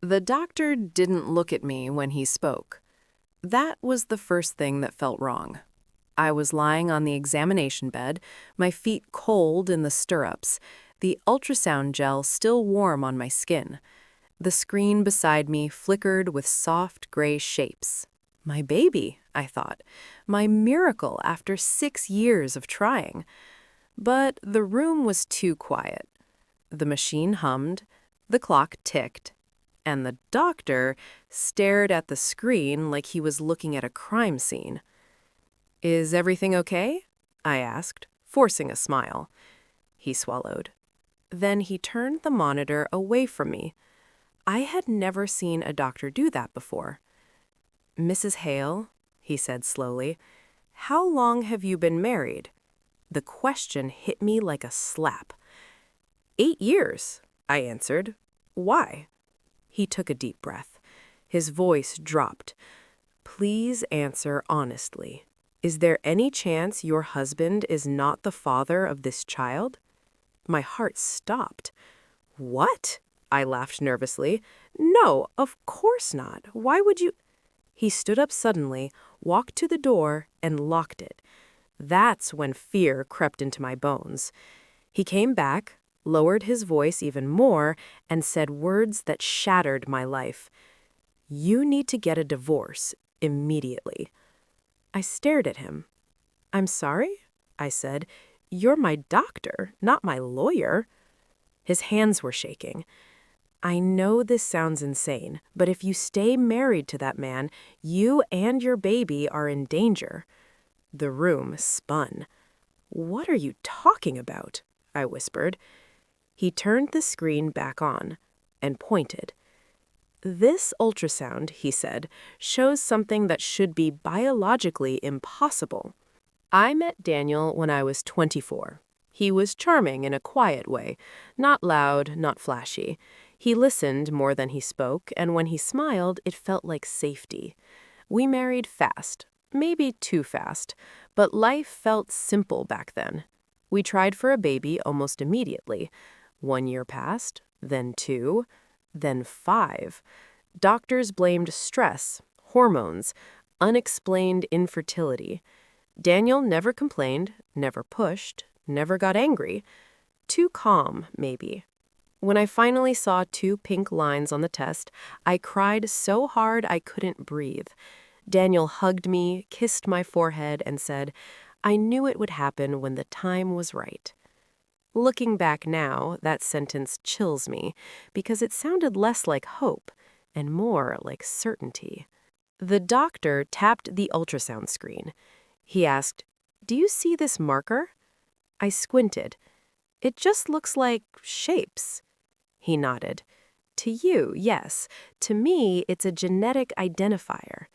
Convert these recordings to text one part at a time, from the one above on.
The doctor didn't look at me when he spoke. That was the first thing that felt wrong. I was lying on the examination bed, my feet cold in the stirrups, the ultrasound gel still warm on my skin. The screen beside me flickered with soft gray shapes. My baby, I thought. My miracle after 6 years of trying. But the room was too quiet. The machine hummed, the clock ticked, and the doctor stared at the screen like he was looking at a crime scene. "Is everything okay?" I asked, forcing a smile. He swallowed. Then he turned the monitor away from me. I had never seen a doctor do that before. "Mrs. Hale," he said slowly, "how long have you been married?" The question hit me like a slap. 8 years, I answered. "Why?" He took a deep breath. His voice dropped. "Please answer honestly. Is there any chance your husband is not the father of this child?" My heart stopped. "What?" I laughed nervously. "No, of course not. Why would you—" He stood up suddenly, walked to the door, and locked it. That's when fear crept into my bones. He came back, lowered his voice even more, and said words that shattered my life. "You need to get a divorce immediately." I stared at him. "I'm sorry?" I said. "You're my doctor, not my lawyer." His hands were shaking. "I know this sounds insane, but if you stay married to that man, you and your baby are in danger." The room spun. "What are you talking about?" I whispered. He turned the screen back on and pointed. "This ultrasound," he said, "shows something that should be biologically impossible." I met Daniel when I was 24. He was charming in a quiet way, not loud, not flashy. He listened more than he spoke, and when he smiled, it felt like safety. We married fast, maybe too fast, but life felt simple back then. We tried for a baby almost immediately. 1 year passed, then 2, then 5. Doctors blamed stress, hormones, unexplained infertility. Daniel never complained, never pushed, never got angry. Too calm, maybe. When I finally saw 2 pink lines on the test, I cried so hard I couldn't breathe. Daniel hugged me, kissed my forehead, and said, "I knew it would happen when the time was right." Looking back now, that sentence chills me because it sounded less like hope and more like certainty. The doctor tapped the ultrasound screen. He asked, "Do you see this marker?" I squinted. "It just looks like shapes." He nodded. "To you, yes. To me, it's a genetic identifier."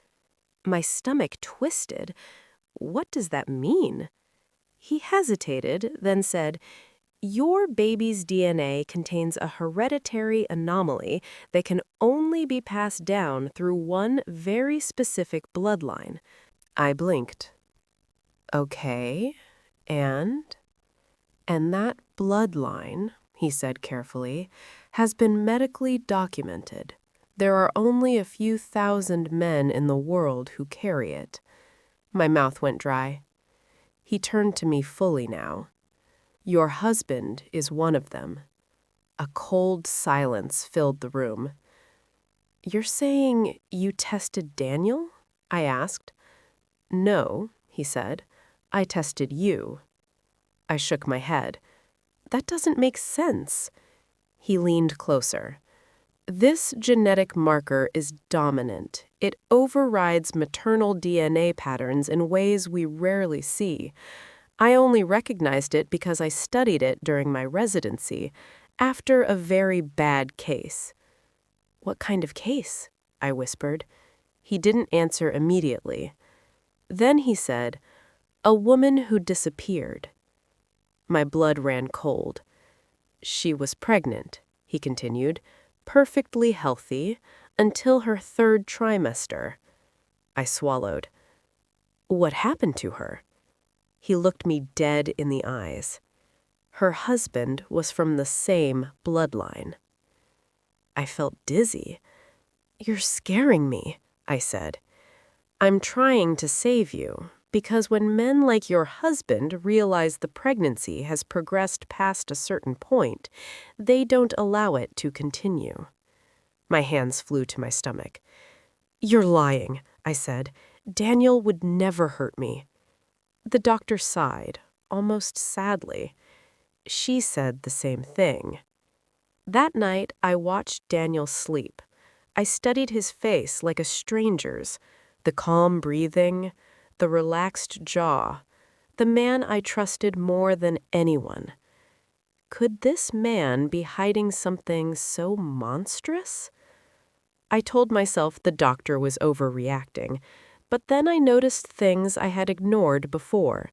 My stomach twisted. What does that mean? He hesitated, then said, "Your baby's DNA contains a hereditary anomaly that can only be passed down through one very specific bloodline." I blinked. "Okay, and?" "And that bloodline," he said carefully, "has been medically documented. There are only a few thousand men in the world who carry it." My mouth went dry. He turned to me fully now. "Your husband is one of them." A cold silence filled the room. "You're saying you tested Daniel?" I asked. "No," he said. "I tested you." I shook my head. "That doesn't make sense." He leaned closer. "This genetic marker is dominant. It overrides maternal DNA patterns in ways we rarely see. I only recognized it because I studied it during my residency, after a very bad case." "What kind of case?" I whispered. He didn't answer immediately. Then he said, "A woman who disappeared." My blood ran cold. "She was pregnant," he continued, "perfectly healthy, until her 3rd trimester." I swallowed. "What happened to her?" He looked me dead in the eyes. "Her husband was from the same bloodline." I felt dizzy. "You're scaring me," I said. "I'm trying to save you, because when men like your husband realize the pregnancy has progressed past a certain point, they don't allow it to continue." My hands flew to my stomach. "You're lying," I said. "Daniel would never hurt me." The doctor sighed, almost sadly. She said the same thing. That night, I watched Daniel sleep. I studied his face like a stranger's, the calm breathing, the relaxed jaw, the man I trusted more than anyone. Could this man be hiding something so monstrous? I told myself the doctor was overreacting, but then I noticed things I had ignored before.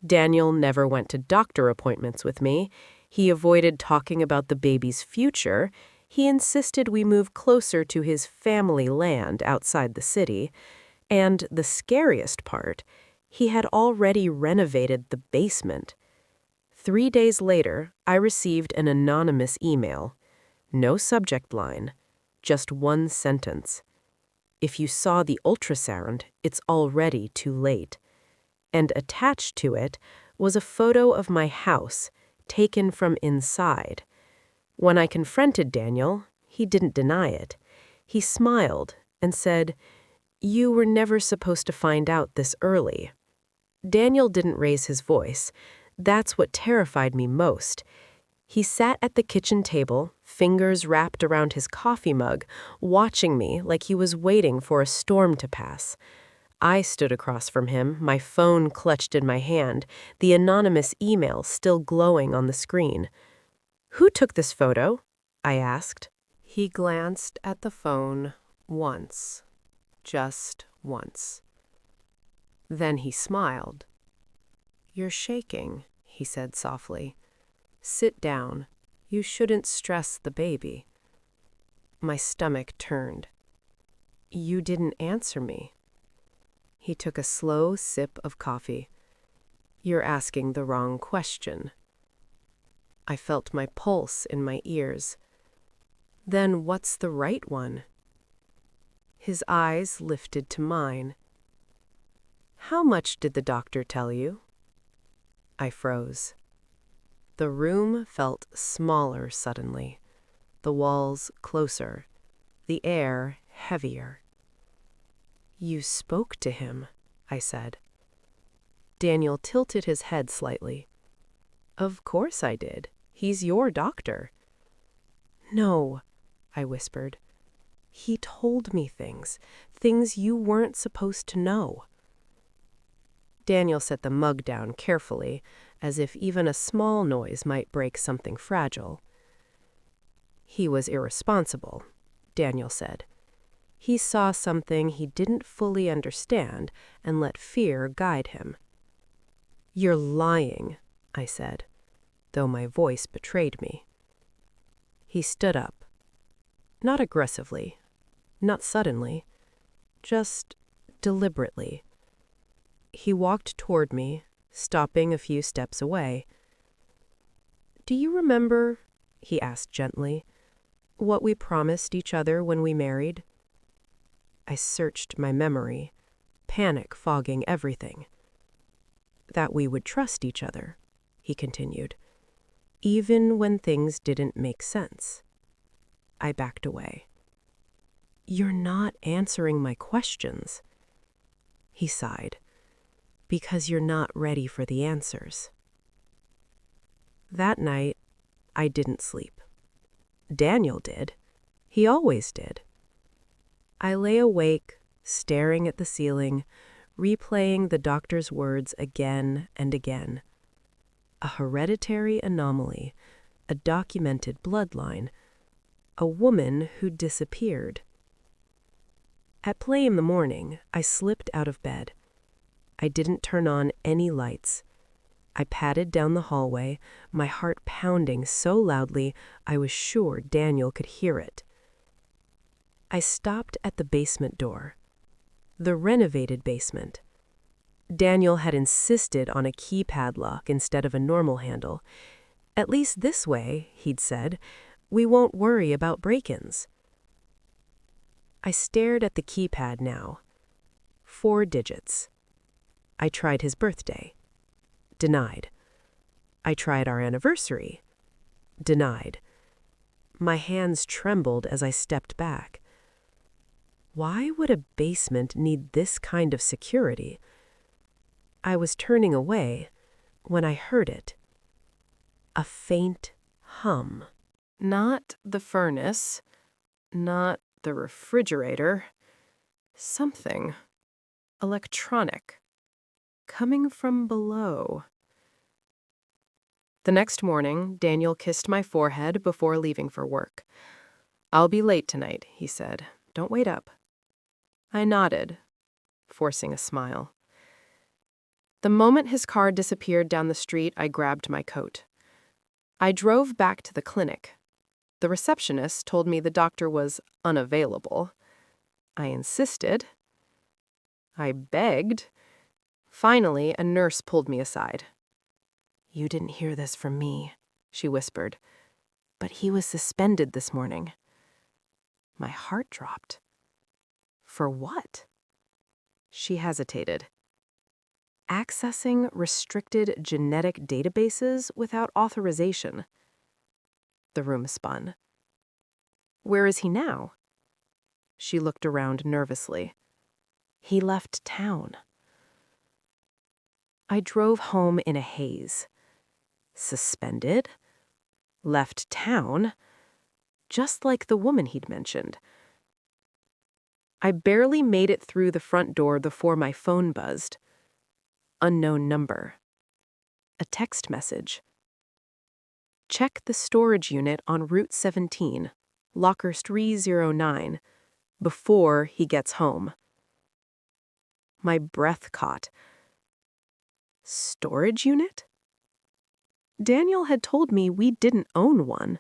Daniel never went to doctor appointments with me. He avoided talking about the baby's future. He insisted we move closer to his family land outside the city. And the scariest part, he had already renovated the basement. 3 days later, I received an anonymous email. No subject line, just one sentence. "If you saw the ultrasound, it's already too late." And attached to it was a photo of my house, taken from inside. When I confronted Daniel, he didn't deny it. He smiled and said, "You were never supposed to find out this early." Daniel didn't raise his voice. That's what terrified me most. He sat at the kitchen table, fingers wrapped around his coffee mug, watching me like he was waiting for a storm to pass. I stood across from him, my phone clutched in my hand, the anonymous email still glowing on the screen. "Who took this photo?" I asked. He glanced at the phone once, just once. Then he smiled. "You're shaking," he said softly. "Sit down. You shouldn't stress the baby." My stomach turned. "You didn't answer me." He took a slow sip of coffee. "You're asking the wrong question." I felt my pulse in my ears. "Then what's the right one?" His eyes lifted to mine. "How much did the doctor tell you?" I froze. The room felt smaller suddenly, the walls closer, the air heavier. "You spoke to him," I said. Daniel tilted his head slightly. "Of course I did. He's your doctor." "No," I whispered. "He told me things you weren't supposed to know." Daniel set the mug down carefully, as if even a small noise might break something fragile. "He was irresponsible," Daniel said. "He saw something he didn't fully understand and let fear guide him." "You're lying," I said, though my voice betrayed me. He stood up. Not aggressively, not suddenly, just deliberately. He walked toward me, stopping a few steps away. "Do you remember," he asked gently, "what we promised each other when we married?" I searched my memory, panic fogging everything. "That we would trust each other," he continued, "even when things didn't make sense." I backed away. "You're not answering my questions." He sighed. "Because you're not ready for the answers." That night, I didn't sleep. Daniel did. He always did. I lay awake, staring at the ceiling, replaying the doctor's words again and again. A hereditary anomaly, a documented bloodline, a woman who disappeared. At play in the morning, I slipped out of bed. I didn't turn on any lights. I padded down the hallway, my heart pounding so loudly I was sure Daniel could hear it. I stopped at the basement door. The renovated basement. Daniel had insisted on a key padlock instead of a normal handle. "At least this way," he'd said, "we won't worry about break-ins." I stared at the keypad now. 4 digits. I tried his birthday. Denied. I tried our anniversary. Denied. My hands trembled as I stepped back. Why would a basement need this kind of security? I was turning away when I heard it. A faint hum. Not the furnace, not the refrigerator. Something. Electronic. Coming from below. The next morning, Daniel kissed my forehead before leaving for work. "I'll be late tonight," he said. "Don't wait up." I nodded, forcing a smile. The moment his car disappeared down the street, I grabbed my coat. I drove back to the clinic. The receptionist told me the doctor was unavailable. I insisted. I begged. Finally, a nurse pulled me aside. "You didn't hear this from me," she whispered. "But he was suspended this morning." My heart dropped. For what? She hesitated. Accessing restricted genetic databases without authorization. The room spun. "Where is he now?" She looked around nervously. "He left town." I drove home in a haze. Suspended? Left town? Just like the woman he'd mentioned. I barely made it through the front door before my phone buzzed. Unknown number. A text message. "Check the storage unit on Route 17, locker 309, before he gets home." My breath caught. Storage unit? Daniel had told me we didn't own one.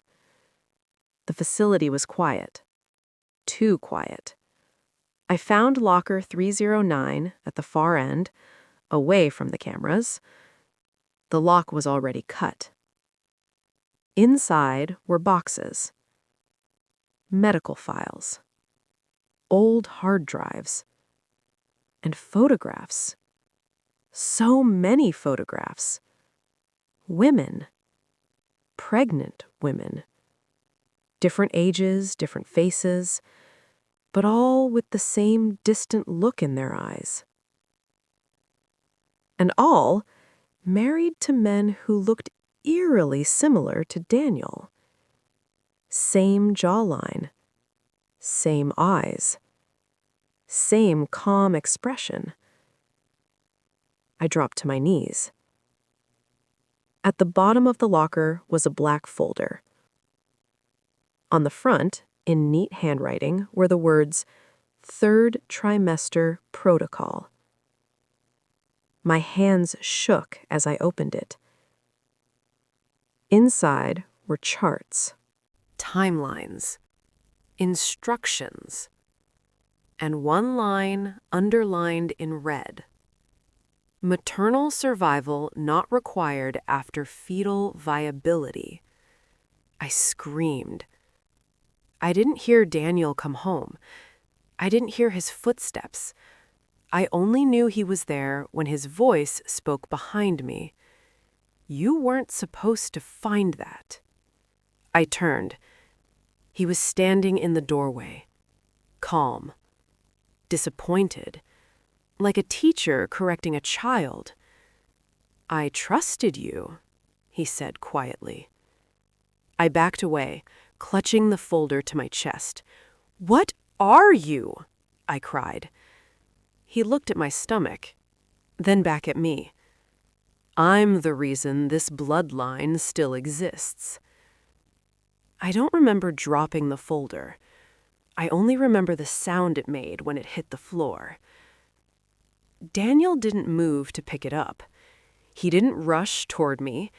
The facility was quiet. Too quiet. I found locker 309 at the far end, away from the cameras. The lock was already cut. Inside were boxes. Medical files. Old hard drives. And photographs. So many photographs. Women. Pregnant women. Different ages, different faces, but all with the same distant look in their eyes. And all married to men who looked eerily similar to Daniel. Same jawline. Same eyes. Same calm expression. I dropped to my knees. At the bottom of the locker was a black folder. On the front, in neat handwriting, were the words, "Third Trimester Protocol." My hands shook as I opened it. Inside were charts, timelines, instructions, and one line underlined in red. Maternal survival not required after fetal viability. I screamed. I didn't hear Daniel come home. I didn't hear his footsteps. I only knew he was there when his voice spoke behind me. "You weren't supposed to find that." I turned. He was standing in the doorway, calm, disappointed, like a teacher correcting a child. "I trusted you," he said quietly. I backed away, clutching the folder to my chest. "What are you?" I cried. He looked at my stomach, then back at me. "I'm the reason this bloodline still exists." I don't remember dropping the folder. I only remember the sound it made when it hit the floor. Daniel didn't move to pick it up. He didn't rush toward me.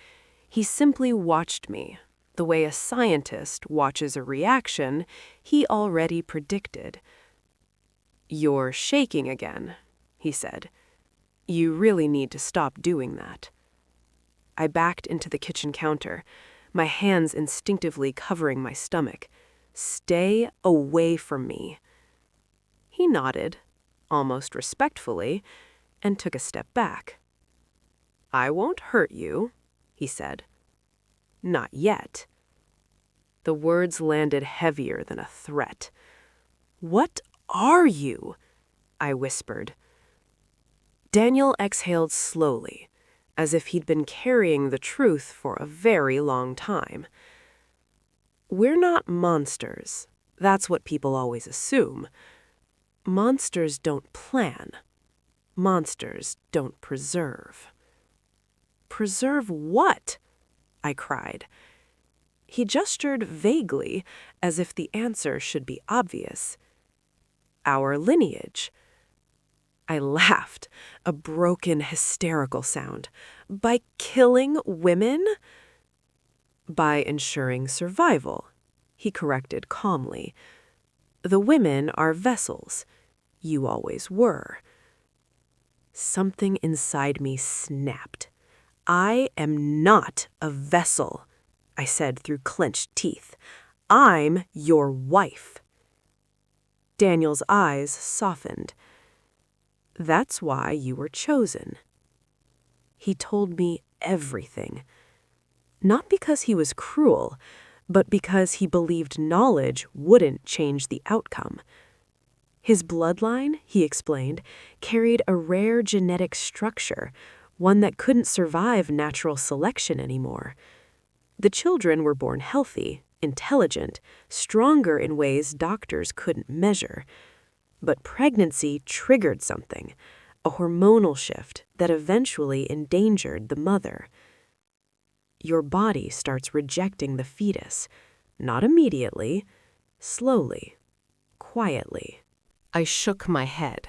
He simply watched me, the way a scientist watches a reaction he already predicted. "You're shaking again," he said. "You really need to stop doing that." I backed into the kitchen counter, my hands instinctively covering my stomach. "Stay away from me." He nodded, almost respectfully, and took a step back. "I won't hurt you," he said. "Not yet." The words landed heavier than a threat. "What are you?" I whispered. Daniel exhaled slowly, as if he'd been carrying the truth for a very long time. "We're not monsters. That's what people always assume. Monsters don't plan. Monsters don't preserve." "Preserve what?" I cried. He gestured vaguely, as if the answer should be obvious. "Our lineage." I laughed, a broken, hysterical sound. "By killing women?" "By ensuring survival," he corrected calmly. "The women are vessels. You always were." Something inside me snapped. "I am not a vessel," I said through clenched teeth. "I'm your wife." Daniel's eyes softened. "That's why you were chosen." He told me everything. Not because he was cruel, but because he believed knowledge wouldn't change the outcome. His bloodline, he explained, carried a rare genetic structure, one that couldn't survive natural selection anymore. The children were born healthy, intelligent, stronger in ways doctors couldn't measure. But pregnancy triggered something, a hormonal shift that eventually endangered the mother. Your body starts rejecting the fetus, not immediately, slowly, quietly. I shook my head.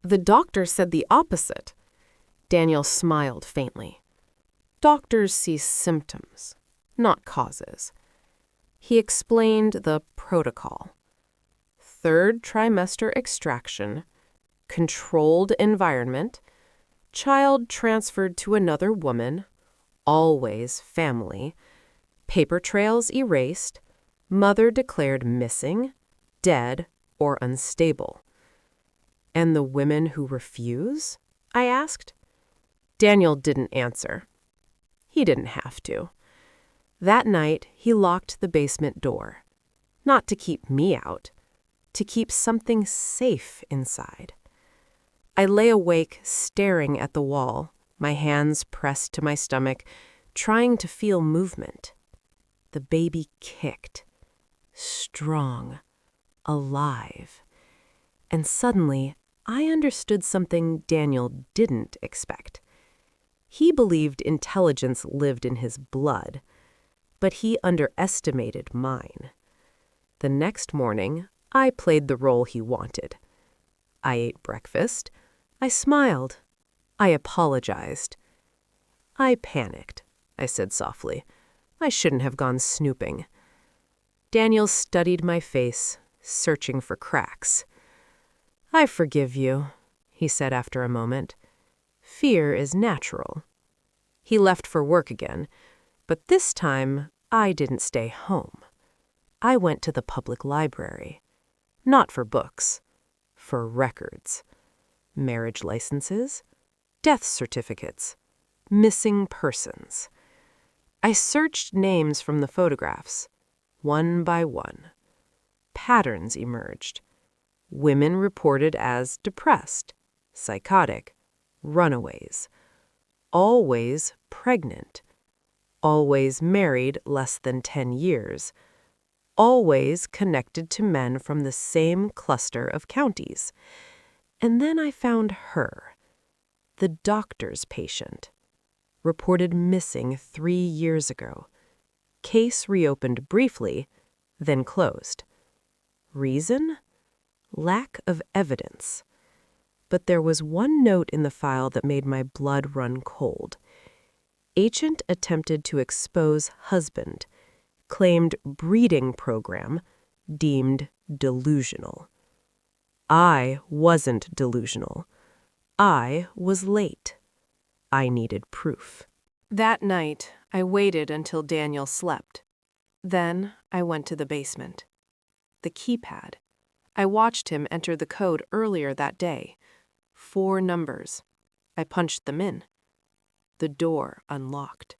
"The doctor said the opposite." Daniel smiled faintly. "Doctors see symptoms, not causes." He explained the protocol. 3rd trimester extraction, controlled environment, child transferred to another woman, always family, paper trails erased, mother declared missing, dead, or unstable. "And the women who refuse?" I asked. Daniel didn't answer. He didn't have to. That night, he locked the basement door. Not to keep me out, to keep something safe inside. I lay awake, staring at the wall, my hands pressed to my stomach, trying to feel movement. The baby kicked. Strong. Alive. And suddenly, I understood something Daniel didn't expect. He believed intelligence lived in his blood, but he underestimated mine. The next morning, I played the role he wanted. I ate breakfast. I smiled. I apologized. "I panicked," I said softly. "I shouldn't have gone snooping." Daniel studied my face, searching for cracks. "I forgive you," he said after a moment. "Fear is natural." He left for work again, but this time I didn't stay home. I went to the public library. Not for books, for records. Marriage licenses, death certificates, missing persons. I searched names from the photographs, one by one. Patterns emerged. Women reported as depressed, psychotic, runaways. Always pregnant. Always married less than 10 years. Always connected to men from the same cluster of counties. And then I found her, the doctor's patient. Reported missing 3 years ago. Case reopened briefly, then closed. Reason? Lack of evidence. But there was one note in the file that made my blood run cold. Agent attempted to expose husband. Claimed breeding program. Deemed delusional. I wasn't delusional. I was late. I needed proof. That night, I waited until Daniel slept. Then I went to the basement. The keypad. I watched him enter the code earlier that day. 4 numbers. I punched them in. The door unlocked.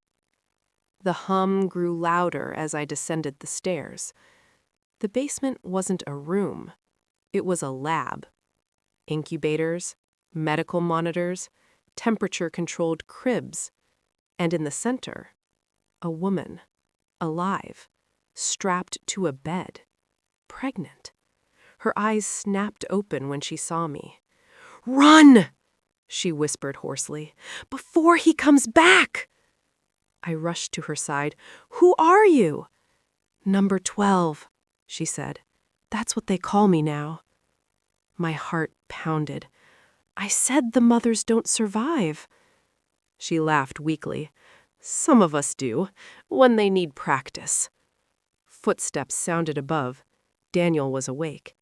The hum grew louder as I descended the stairs. The basement wasn't a room. It was a lab. Incubators, medical monitors, temperature-controlled cribs. And in the center, a woman, alive, strapped to a bed, pregnant. Her eyes snapped open when she saw me. "Run!" she whispered hoarsely. "Before he comes back!" I rushed to her side. "Who are you?" "Number 12, she said. "That's what they call me now." My heart pounded. "I said the mothers don't survive." She laughed weakly. "Some of us do, when they need practice." Footsteps sounded above. Daniel was awake.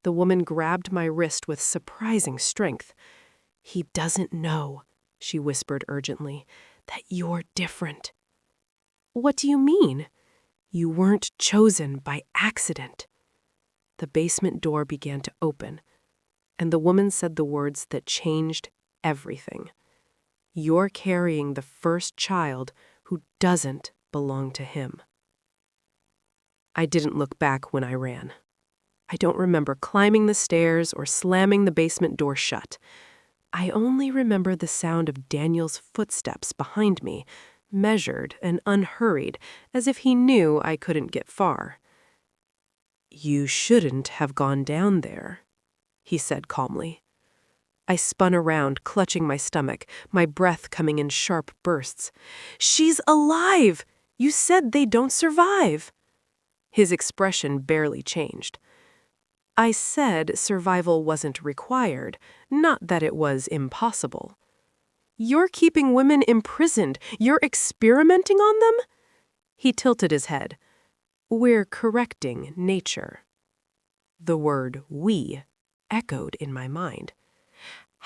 The woman grabbed my wrist with surprising strength. "He doesn't know," she whispered urgently, "that you're different." "What do you mean?" "You weren't chosen by accident." The basement door began to open, and the woman said the words that changed everything. "You're carrying the first child who doesn't belong to him." I didn't look back when I ran. I don't remember climbing the stairs or slamming the basement door shut. I only remember the sound of Daniel's footsteps behind me, measured and unhurried, as if he knew I couldn't get far. "You shouldn't have gone down there," he said calmly. I spun around, clutching my stomach, my breath coming in sharp bursts. "She's alive! You said they don't survive!" His expression barely changed. "I said survival wasn't required, not that it was impossible." "You're keeping women imprisoned. You're experimenting on them?" He tilted his head. "We're correcting nature." The word "we" echoed in my mind.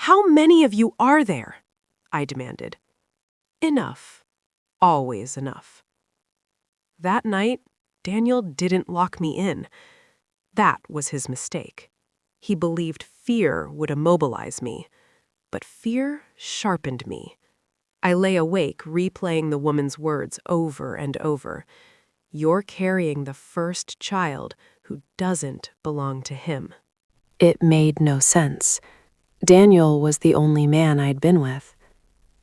"How many of you are there?" I demanded. "Enough. Always enough." That night, Daniel didn't lock me in. That was his mistake. He believed fear would immobilize me, but fear sharpened me. I lay awake, replaying the woman's words over and over. "You're carrying the first child who doesn't belong to him." It made no sense. Daniel was the only man I'd been with.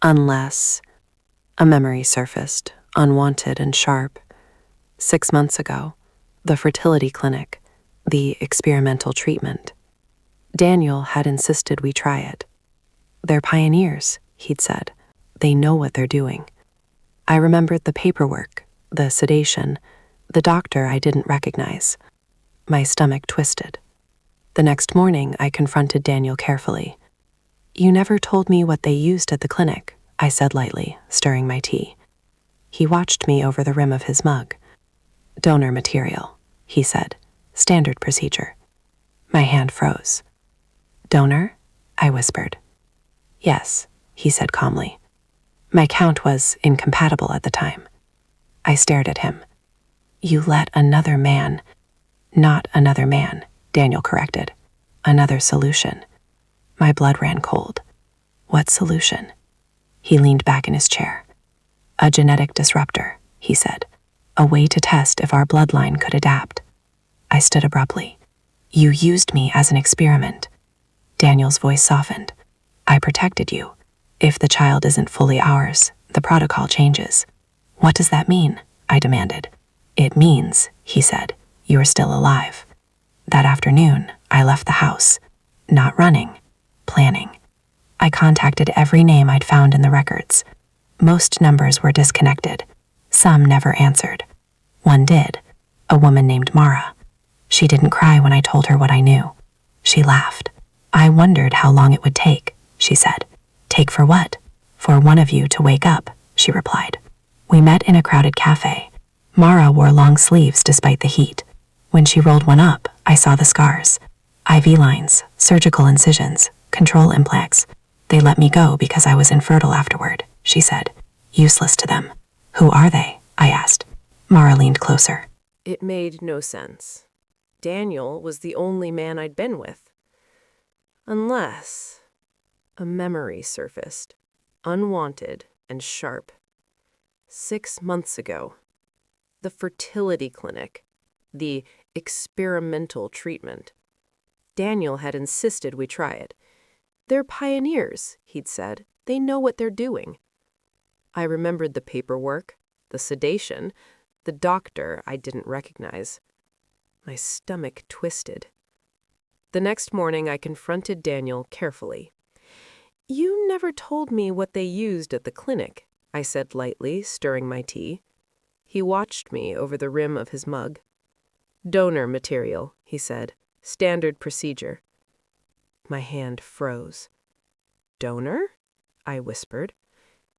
Unless a memory surfaced, unwanted and sharp. 6 months ago, the fertility clinic, the experimental treatment. Daniel had insisted we try it. "They're pioneers," he'd said. "They know what they're doing." I remembered the paperwork, the sedation, the doctor I didn't recognize. My stomach twisted. The next morning, I confronted Daniel carefully. "You never told me what they used at the clinic," I said lightly, stirring my tea. He watched me over the rim of his mug. "Donor material," he said. "Standard procedure." My hand froze. "Donor?" I whispered. "Yes," he said calmly. "My count was incompatible at the time." I stared at him. "You let another man—" "Not another man," Daniel corrected. "Another solution." My blood ran cold. "What solution?" He leaned back in his chair. "A genetic disruptor," he said. "A way to test if our bloodline could adapt." I stood abruptly. "You used me as an experiment." Daniel's voice softened. "I protected you. If the child isn't fully ours, the protocol changes." "What does that mean?" I demanded. "It means," he said, "you're still alive." That afternoon, I left the house. Not running, planning. I contacted every name I'd found in the records. Most numbers were disconnected. Some never answered. One did, a woman named Mara. She didn't cry when I told her what I knew. She laughed. "I wondered how long it would take," she said. "Take for what?" "For one of you to wake up," she replied. We met in a crowded cafe. Mara wore long sleeves despite the heat. When she rolled one up, I saw the scars. IV lines, surgical incisions, control implants. "They let me go because I was infertile afterward," she said. "Useless to them." "Who are they?" I asked. Mara leaned closer. It made no sense. Daniel was the only man I'd been with. Unless a memory surfaced, unwanted and sharp. 6 months ago, the fertility clinic, the experimental treatment. Daniel had insisted we try it. They're pioneers, he'd said. They know what they're doing. I remembered the paperwork, the sedation, the doctor I didn't recognize. My stomach twisted. The next morning, I confronted Daniel carefully. "You never told me what they used at the clinic," I said lightly, stirring my tea. He watched me over the rim of his mug. "Donor material," he said. "Standard procedure." My hand froze. "Donor?" I whispered.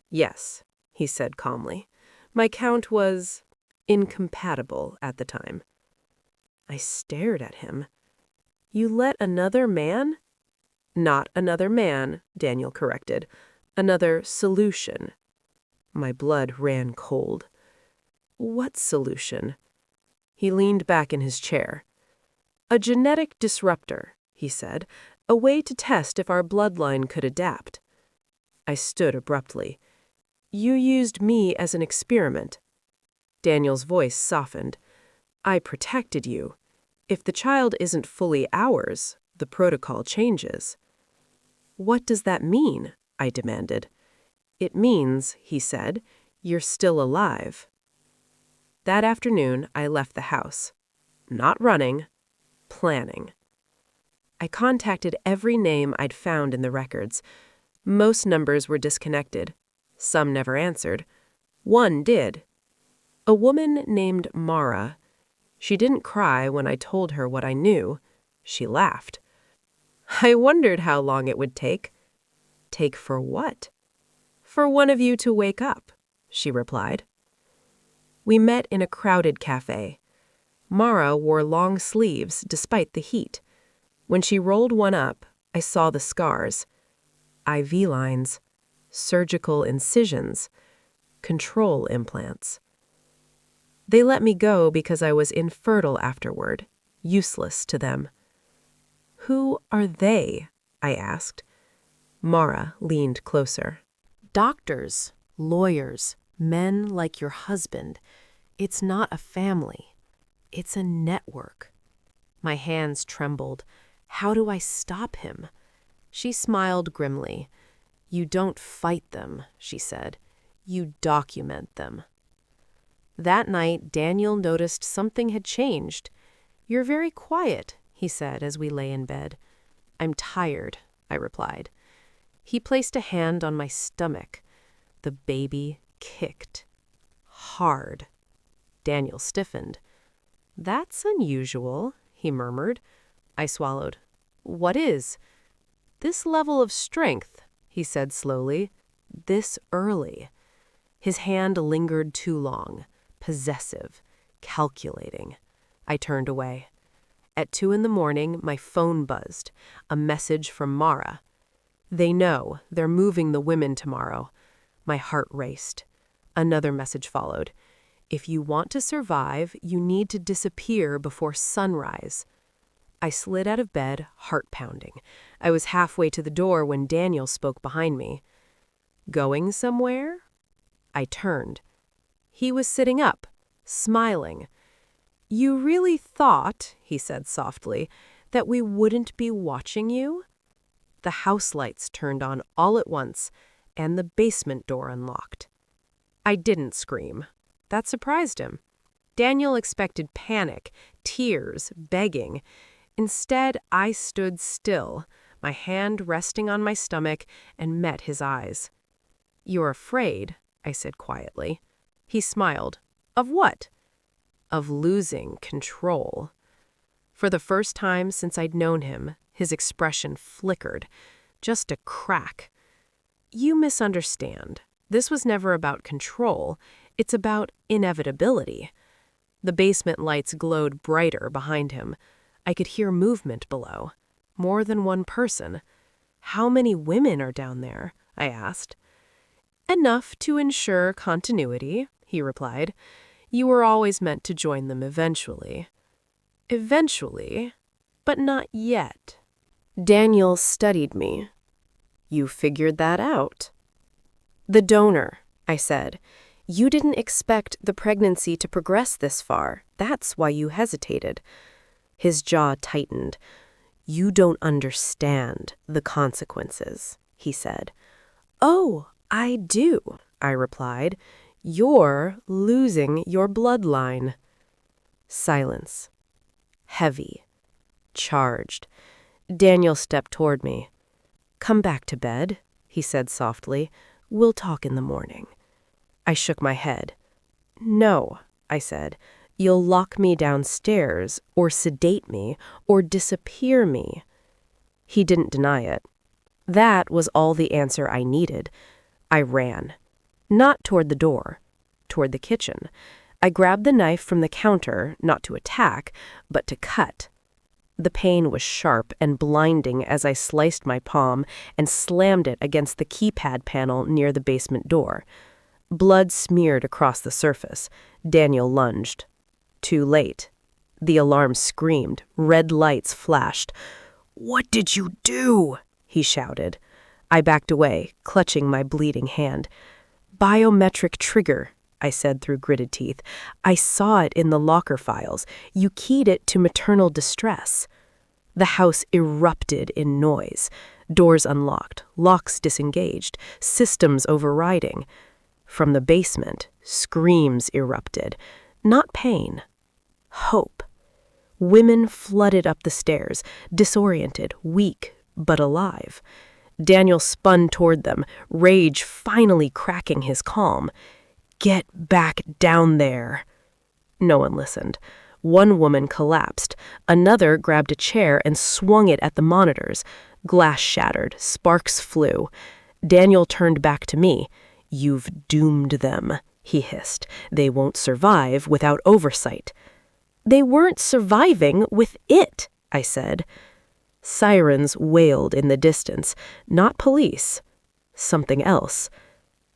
"Yes," he said calmly. "My count was incompatible at the time." I stared at him. "You let another man—" "Not another man," Daniel corrected. "Another solution." My blood ran cold. "What solution?" He leaned back in his chair. "A genetic disruptor," he said. "A way to test if our bloodline could adapt." I stood abruptly. "You used me as an experiment." Daniel's voice softened. "I protected you. If the child isn't fully ours, the protocol changes." "What does that mean?" I demanded. "It means," he said, "you're still alive." That afternoon, I left the house. Not running, planning. I contacted every name I'd found in the records. Most numbers were disconnected. Some never answered. One did. A woman named Mara. She didn't cry when I told her what I knew. She laughed. "I wondered how long it would take." "Take for what?" "For one of you to wake up," she replied. We met in a crowded cafe. Mara wore long sleeves despite the heat. When she rolled one up, I saw the scars. IV lines, surgical incisions, control implants. They let me go because I was infertile afterward, useless to them. "Who are they?" I asked. Mara leaned closer. "Doctors, lawyers, men like your husband. It's not a family. It's a network." My hands trembled. "How do I stop him?" She smiled grimly. "You don't fight them," she said. "You document them." That night, Daniel noticed something had changed. "You're very quiet," he said as we lay in bed. "I'm tired," I replied. He placed a hand on my stomach. The baby kicked. Hard. Daniel stiffened. "That's unusual," he murmured. I swallowed. "What is?" "This level of strength," he said slowly. "This early." His hand lingered too long. Possessive. Calculating. I turned away. At 2 a.m, my phone buzzed. A message from Mara. "They know. They're moving the women tomorrow." My heart raced. Another message followed. "If you want to survive, you need to disappear before sunrise." I slid out of bed, heart pounding. I was halfway to the door when Daniel spoke behind me. "Going somewhere?" I turned. He was sitting up, smiling. "You really thought," he said softly, "that we wouldn't be watching you?" The house lights turned on all at once, and the basement door unlocked. I didn't scream. That surprised him. Daniel expected panic, tears, begging. Instead, I stood still, my hand resting on my stomach, and met his eyes. "You're afraid," I said quietly. He smiled. "Of what?" "Of losing control." For the first time since I'd known him, his expression flickered. Just a crack. "You misunderstand. This was never about control. It's about inevitability." The basement lights glowed brighter behind him. I could hear movement below. More than one person. "How many women are down there?" I asked. "Enough to ensure continuity," he replied. "You were always meant to join them eventually." Eventually, but not yet. Daniel studied me. You figured that out. The donor, I said. You didn't expect the pregnancy to progress this far. That's why you hesitated. His jaw tightened. You don't understand the consequences, he said. Oh, I do, I replied. You're losing your bloodline. Silence. Heavy. Charged. Daniel stepped toward me. Come back to bed, he said softly. We'll talk in the morning. I shook my head. No, I said. You'll lock me downstairs, or sedate me, or disappear me. He didn't deny it. That was all the answer I needed. I ran. Not toward the door, toward the kitchen. I grabbed the knife from the counter, not to attack, but to cut. The pain was sharp and blinding as I sliced my palm and slammed it against the keypad panel near the basement door. Blood smeared across the surface. Daniel lunged. Too late. The alarm screamed. Red lights flashed. "What did you do?" he shouted. I backed away, clutching my bleeding hand. "Biometric trigger," I said through gritted teeth. "I saw it in the locker files. You keyed it to maternal distress." The house erupted in noise. Doors unlocked, locks disengaged, systems overriding. From the basement, screams erupted. Not pain. Hope. Women flooded up the stairs, disoriented, weak, but alive. Daniel spun toward them, rage finally cracking his calm. "Get back down there." No one listened. One woman collapsed. Another grabbed a chair and swung it at the monitors. Glass shattered. Sparks flew. Daniel turned back to me. "You've doomed them," he hissed. "They won't survive without oversight." "They weren't surviving with it," I said. Sirens wailed in the distance. Not police. Something else.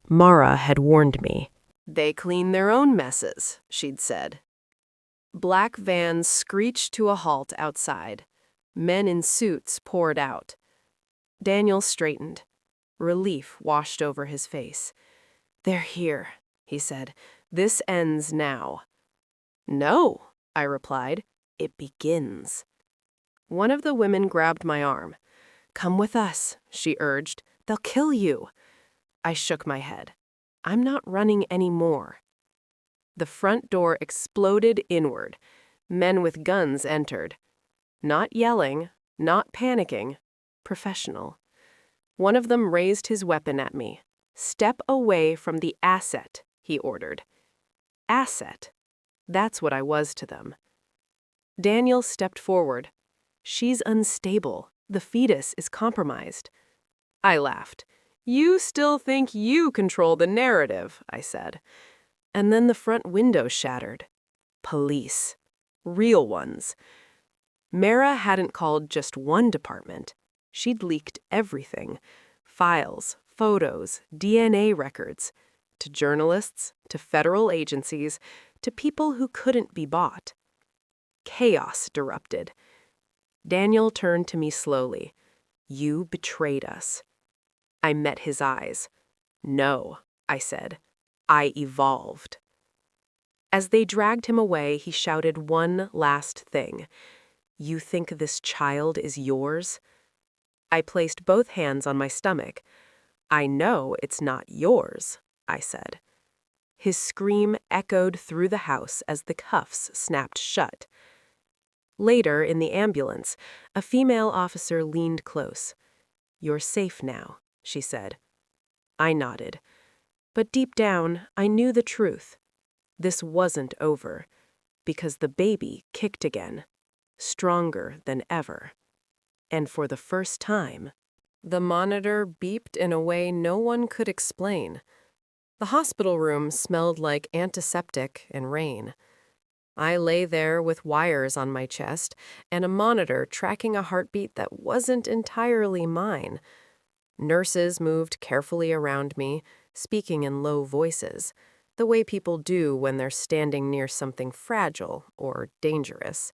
Mara had warned me. "They clean their own messes," she'd said. Black vans screeched to a halt outside. Men in suits poured out. Daniel straightened. Relief washed over his face. "They're here," he said. "This ends now." "No," I replied. "It begins." One of the women grabbed my arm. "Come with us," she urged. "They'll kill you." I shook my head. "I'm not running anymore." The front door exploded inward. Men with guns entered. Not yelling, not panicking. Professional. One of them raised his weapon at me. "Step away from the asset," he ordered. Asset. That's what I was to them. Daniel stepped forward. "She's unstable. The fetus is compromised." I laughed. "You still think you control the narrative," I said. And then the front window shattered. Police. Real ones. Mara hadn't called just one department. She'd leaked everything. Files, photos, DNA records. To journalists, to federal agencies, to people who couldn't be bought. Chaos erupted. Daniel turned to me slowly. "You betrayed us." I met his eyes. "No," I said. "I evolved." As they dragged him away, he shouted one last thing. "You think this child is yours?" I placed both hands on my stomach. "I know it's not yours," I said. His scream echoed through the house as the cuffs snapped shut. Later, in the ambulance, a female officer leaned close. "You're safe now," she said. I nodded. But deep down, I knew the truth. This wasn't over, because the baby kicked again, stronger than ever. And for the first time, the monitor beeped in a way no one could explain. The hospital room smelled like antiseptic and rain. I lay there with wires on my chest and a monitor tracking a heartbeat that wasn't entirely mine. Nurses moved carefully around me, speaking in low voices, the way people do when they're standing near something fragile or dangerous.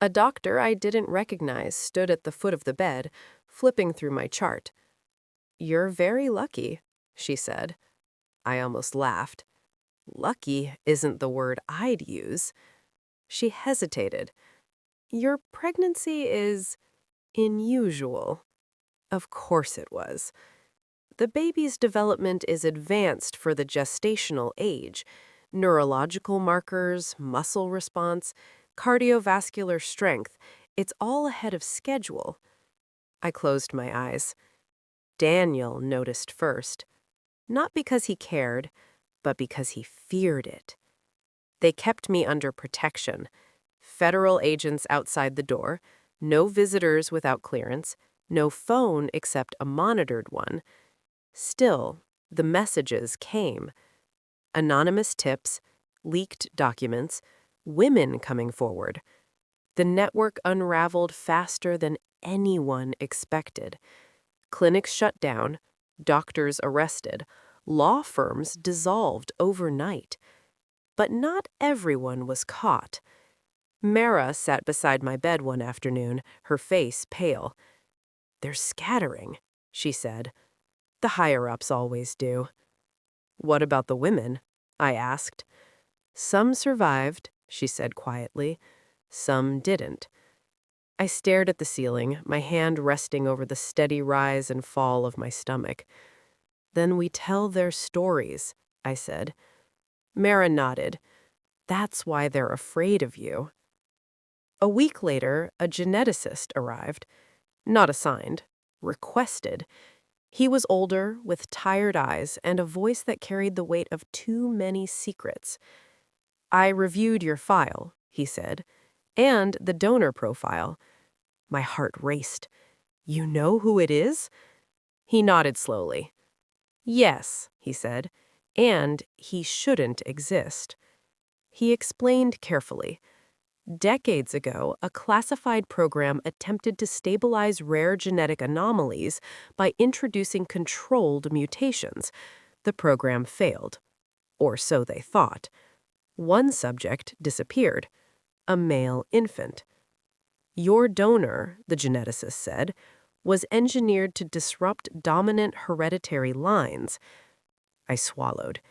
A doctor I didn't recognize stood at the foot of the bed, flipping through my chart. "You're very lucky," she said. I almost laughed. Lucky isn't the word I'd use. She hesitated. "Your pregnancy is unusual." Of course it was. The baby's development is advanced for the gestational age. Neurological markers, muscle response, cardiovascular strength. It's all ahead of schedule. I closed my eyes. Daniel noticed first. Not because he cared, but because he feared it. They kept me under protection. Federal agents outside the door, no visitors without clearance, no phone except a monitored one. Still, the messages came. Anonymous tips, leaked documents, women coming forward. The network unraveled faster than anyone expected. Clinics shut down, doctors arrested, law firms dissolved overnight. But not everyone was caught. Mara sat beside my bed one afternoon, her face pale. "They're scattering," she said. "The higher-ups always do." "What about the women?" I asked. "Some survived," she said quietly. "Some didn't." I stared at the ceiling, my hand resting over the steady rise and fall of my stomach. "Then we tell their stories," I said. Mara nodded. "That's why they're afraid of you." A week later, a geneticist arrived. Not assigned, requested. He was older, with tired eyes and a voice that carried the weight of too many secrets. "I reviewed your file," he said, "and the donor profile." My heart raced. "You know who it is?" He nodded slowly. "Yes," he said, "and he shouldn't exist." He explained carefully. Decades ago, a classified program attempted to stabilize rare genetic anomalies by introducing controlled mutations. The program failed. Or so they thought. One subject disappeared, a male infant. Your donor, the geneticist said, was engineered to disrupt dominant hereditary lines. I swallowed.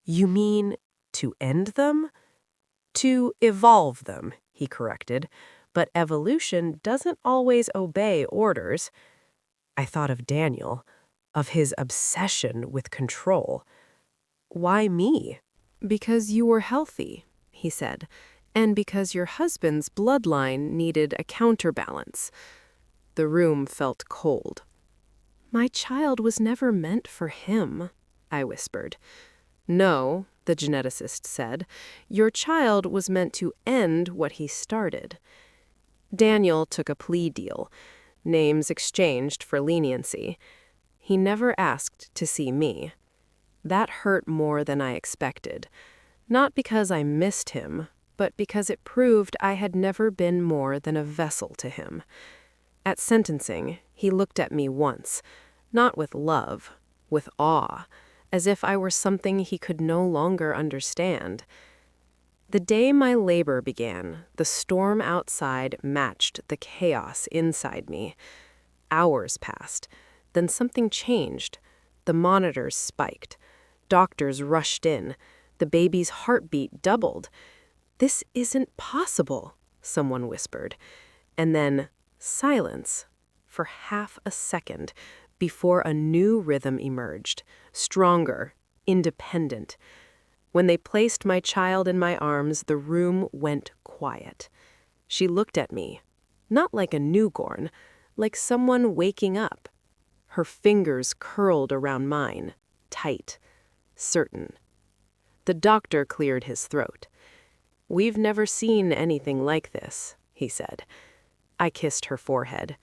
"You mean to end them?" "To evolve them," he corrected, "but evolution doesn't always obey orders." I thought of Daniel, of his obsession with control. "Why me?" "Because you were healthy," he said, "and because your husband's bloodline needed a counterbalance." The room felt cold. "My child was never meant for him," I whispered. "No," the geneticist said, "your child was meant to end what he started." Daniel took a plea deal, names exchanged for leniency. He never asked to see me. That hurt more than I expected, not because I missed him, but because it proved I had never been more than a vessel to him. At sentencing, he looked at me once, not with love, with awe, as if I were something he could no longer understand. The day my labor began, the storm outside matched the chaos inside me. Hours passed. Then something changed. The monitors spiked. Doctors rushed in. The baby's heartbeat doubled. "This isn't possible," someone whispered. And then silence for half a second before a new rhythm emerged, stronger, independent. When they placed my child in my arms, the room went quiet. She looked at me, not like a newborn, like someone waking up. Her fingers curled around mine, tight, certain. The doctor cleared his throat. "We've never seen anything like this," he said. I kissed her forehead.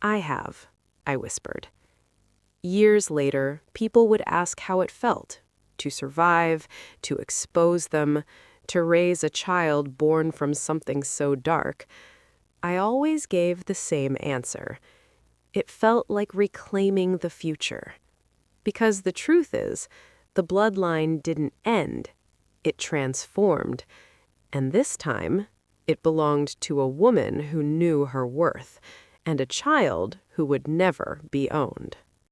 "I have," I whispered. Years later, people would ask how it felt to survive, to expose them, to raise a child born from something so dark. I always gave the same answer. It felt like reclaiming the future. Because the truth is, the bloodline didn't end. It transformed. And this time, It belonged to a woman who knew her worth, and a child who would never be owned.